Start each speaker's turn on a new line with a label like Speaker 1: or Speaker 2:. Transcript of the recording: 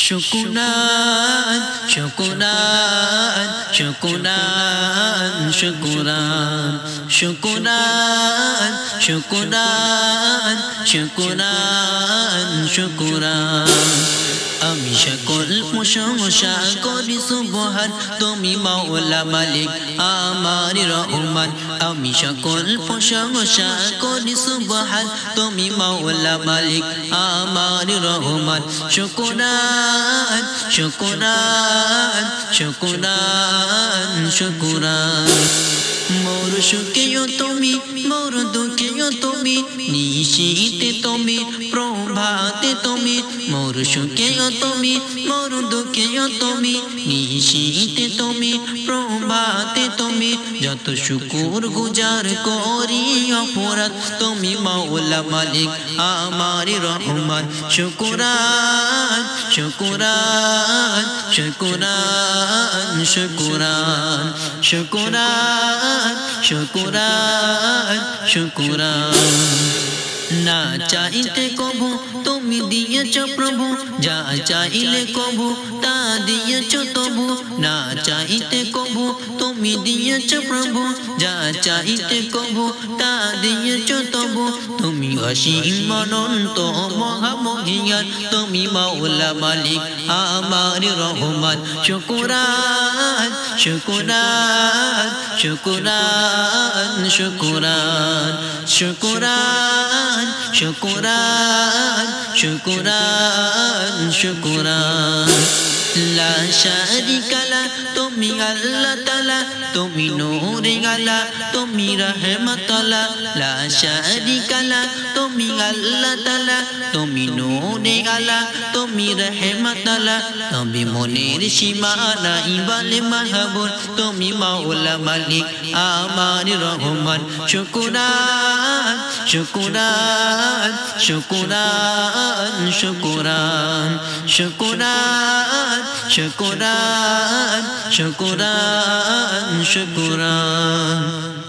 Speaker 1: শুকুরান শুকুরান শুকুরান শুকুরান শুকুরান শুকুরান শুকুরান শুকুরান আমি সকল প্রশংসা করি সুবহান তুমি মাওলা মালিক আমার রহমান আমি সকল প্রশংসা করি সুবহান তুমি মাওলা মালিক আমার রহমান শুকুরান শুকুরান শুকুরান শুকুরান মোর সুখেও তুমি মোর দুঃখেও তুমি নিশীতে তুমি প্রভাতে তুমি মোর সুখেও তুমি মোর দুঃখেও তুমি নিশীতে তুমি প্রভাতে তুমি যত শুকুর গুজার করি অপরাধ তুমি মাওলা মালিক আমার রহমান শুকুরান শুকুরান শুকুরান শুকুরান শুকুরান শুকুরান শুকুরান না চাইতে কবু তুমি দিয়েছ প্রভু যা চাইলে কবু তা দিয়েছ তবু না চাইতে কবু তুমি দিয়েছ প্রভু যা চাইতে কবু তা দিয়েছ তবু তুমি অসীম অনন্ত মহামহিয়ান তুমি মাওলা মালিক আমার রহমান শুকুরান শুকুরান শুকুরান শুকুরান শুকুরান শুকুরান শুকুরান শুকুরান লা শারিকা লা তুমি আল্লাহ তাআলা তুমি নূরে আলা তুমি রহমত আলা লা শারিকা লা তুমি আল্লাহ তাআলা তুমি নূরে আলা তুমি রহমত আলা তুমি মনের সীমা নাই বলে মাহবুব তুমি মাওলা মালিক আমার রহমান শুকুরান শুকুরান শুকুরান শুকুরান শুকুরান শুকুরান শুকুরান শুকুরান